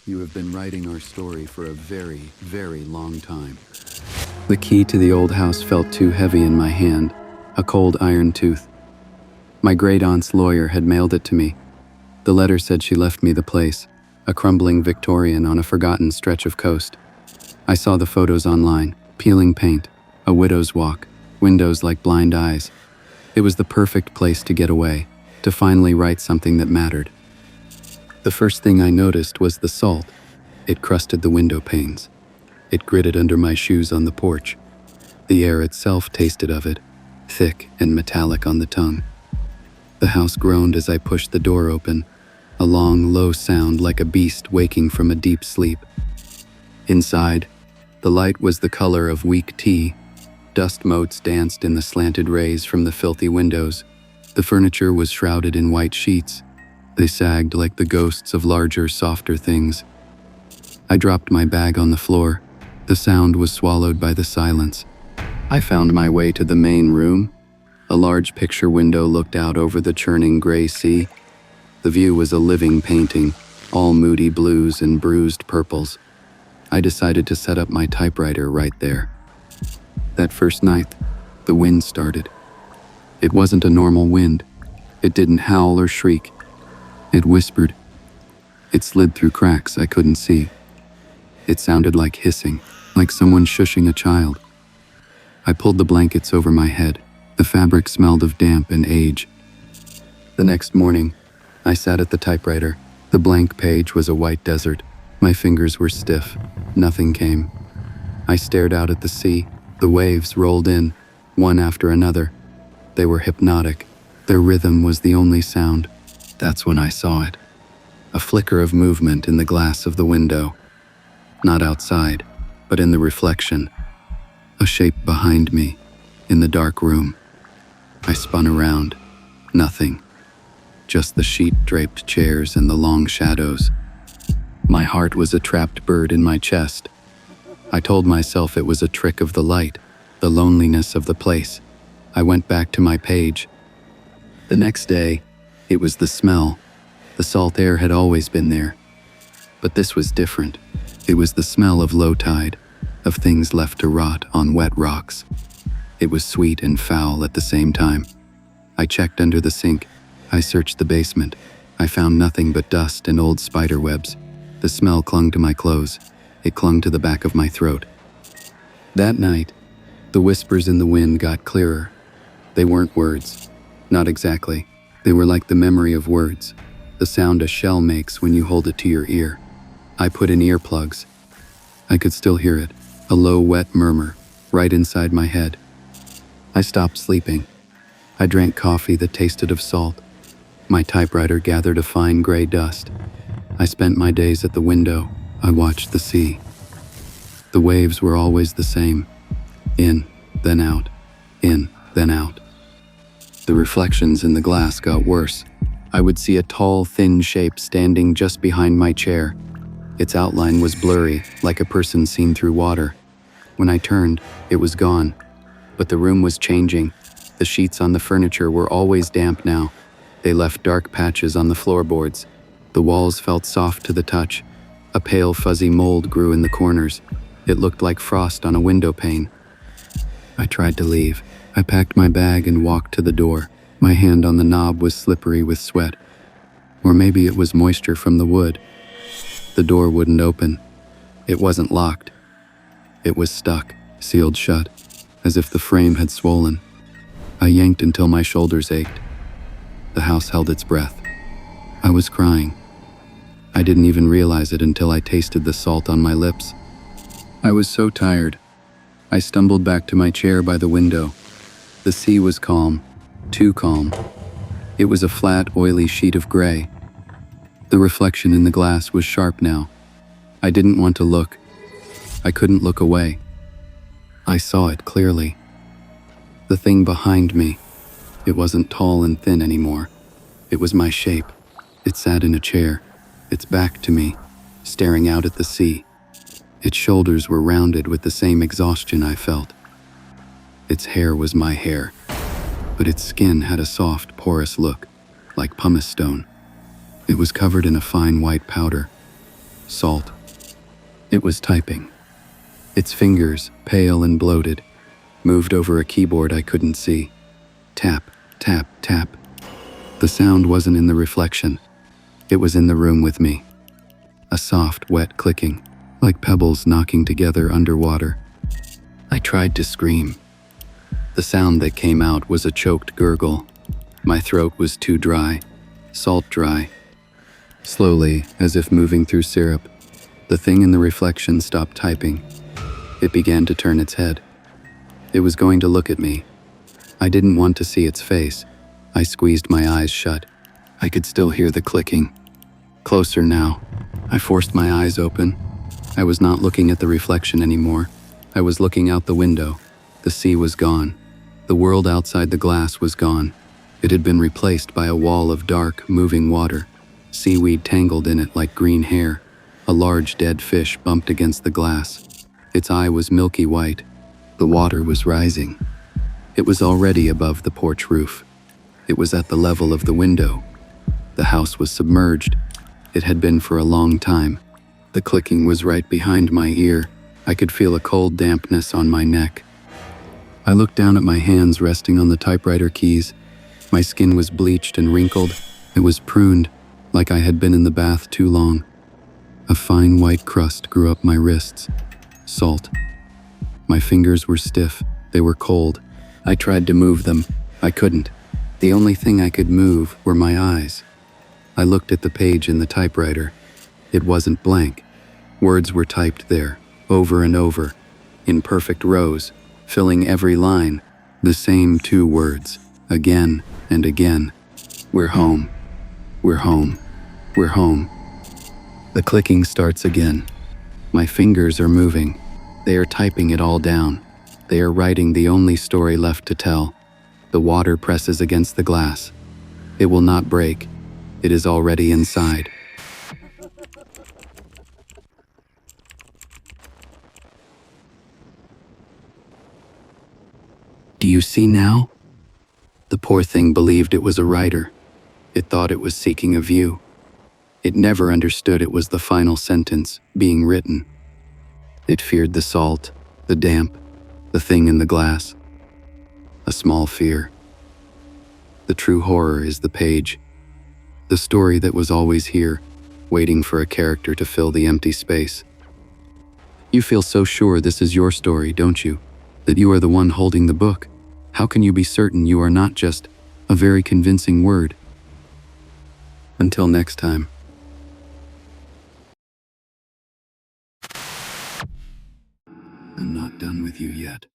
you have been writing our story for a very, very long time. The key to the old house felt too heavy in my hand, a cold iron tooth. My great-aunt's lawyer had mailed it to me. The letter said she left me the place, a crumbling Victorian on a forgotten stretch of coast. I saw the photos online, peeling paint, a widow's walk, windows like blind eyes. It was the perfect place to get away, to finally write something that mattered. The first thing I noticed was the salt. It crusted the window panes. It gritted under my shoes on the porch. The air itself tasted of it, thick and metallic on the tongue. The house groaned as I pushed the door open, a long, low sound like a beast waking from a deep sleep. Inside, the light was the color of weak tea. Dust motes danced in the slanted rays from the filthy windows. The furniture was shrouded in white sheets. They sagged like the ghosts of larger, softer things. I dropped my bag on the floor. The sound was swallowed by the silence. I found my way to the main room. A large picture window looked out over the churning gray sea. The view was a living painting, all moody blues and bruised purples. I decided to set up my typewriter right there. That first night, the wind started. It wasn't a normal wind. It didn't howl or shriek. It whispered. It slid through cracks I couldn't see. It sounded like hissing, like someone shushing a child. I pulled the blankets over my head. The fabric smelled of damp and age. The next morning, I sat at the typewriter. The blank page was a white desert. My fingers were stiff. Nothing came. I stared out at the sea. The waves rolled in, one after another. They were hypnotic. Their rhythm was the only sound. That's when I saw it. A flicker of movement in the glass of the window. Not outside, but in the reflection. A shape behind me, in the dark room. I spun around. Nothing. Just the sheet-draped chairs and the long shadows. My heart was a trapped bird in my chest. I told myself it was a trick of the light, the loneliness of the place. I went back to my page. The next day, it was the smell. The salt air had always been there. But this was different. It was the smell of low tide, of things left to rot on wet rocks. It was sweet and foul at the same time. I checked under the sink. I searched the basement. I found nothing but dust and old spider webs. The smell clung to my clothes. It clung to the back of my throat. That night, the whispers in the wind got clearer. They weren't words. Not exactly. They were like the memory of words, the sound a shell makes when you hold it to your ear. I put in earplugs. I could still hear it, a low, wet murmur, right inside my head. I stopped sleeping. I drank coffee that tasted of salt. My typewriter gathered a fine gray dust. I spent my days at the window. I watched the sea. The waves were always the same. In, then out. In, then out. The reflections in the glass got worse. I would see a tall, thin shape standing just behind my chair. Its outline was blurry, like a person seen through water. When I turned, it was gone. But the room was changing. The sheets on the furniture were always damp now. They left dark patches on the floorboards. The walls felt soft to the touch. A pale, fuzzy mold grew in the corners. It looked like frost on a window pane. I tried to leave. I packed my bag and walked to the door. My hand on the knob was slippery with sweat. Or maybe it was moisture from the wood. The door wouldn't open. It wasn't locked. It was stuck, sealed shut, as if the frame had swollen. I yanked until my shoulders ached. The house held its breath. I was crying. I didn't even realize it until I tasted the salt on my lips. I was so tired. I stumbled back to my chair by the window. The sea was calm, too calm. It was a flat, oily sheet of gray. The reflection in the glass was sharp now. I didn't want to look. I couldn't look away. I saw it clearly. The thing behind me. It wasn't tall and thin anymore. It was my shape. It sat in a chair, its back to me, staring out at the sea. Its shoulders were rounded with the same exhaustion I felt. Its hair was my hair, but its skin had a soft, porous look, like pumice stone. It was covered in a fine white powder. Salt. It was typing. Its fingers, pale and bloated, moved over a keyboard I couldn't see. Tap, tap, tap. The sound wasn't in the reflection. It was in the room with me. A soft, wet clicking, like pebbles knocking together underwater. I tried to scream. The sound that came out was a choked gurgle. My throat was too dry, salt dry. Slowly, as if moving through syrup, the thing in the reflection stopped typing. It began to turn its head. It was going to look at me. I didn't want to see its face. I squeezed my eyes shut. I could still hear the clicking. Closer now. I forced my eyes open. I was not looking at the reflection anymore. I was looking out the window. The sea was gone. The world outside the glass was gone. It had been replaced by a wall of dark, moving water. Seaweed tangled in it like green hair. A large dead fish bumped against the glass. Its eye was milky white. The water was rising. It was already above the porch roof. It was at the level of the window. The house was submerged. It had been for a long time. The clicking was right behind my ear. I could feel a cold dampness on my neck. I looked down at my hands resting on the typewriter keys. My skin was bleached and wrinkled. It was pruned, like I had been in the bath too long. A fine white crust grew up my wrists. Salt. My fingers were stiff. They were cold. I tried to move them. I couldn't. The only thing I could move were my eyes. I looked at the page in the typewriter. It wasn't blank. Words were typed there, over and over, in perfect rows, filling every line, the same 2 words, again and again. We're home. We're home. We're home. The clicking starts again. My fingers are moving. They are typing it all down. They are writing the only story left to tell. The water presses against the glass. It will not break. It is already inside. Do you see now? The poor thing believed it was a writer. It thought it was seeking a view. It never understood it was the final sentence being written. It feared the salt, the damp, the thing in the glass. A small fear. The true horror is the page. The story that was always here, waiting for a character to fill the empty space. You feel so sure this is your story, don't you? That you are the one holding the book. How can you be certain you are not just a very convincing word? Until next time. I'm not done with you yet.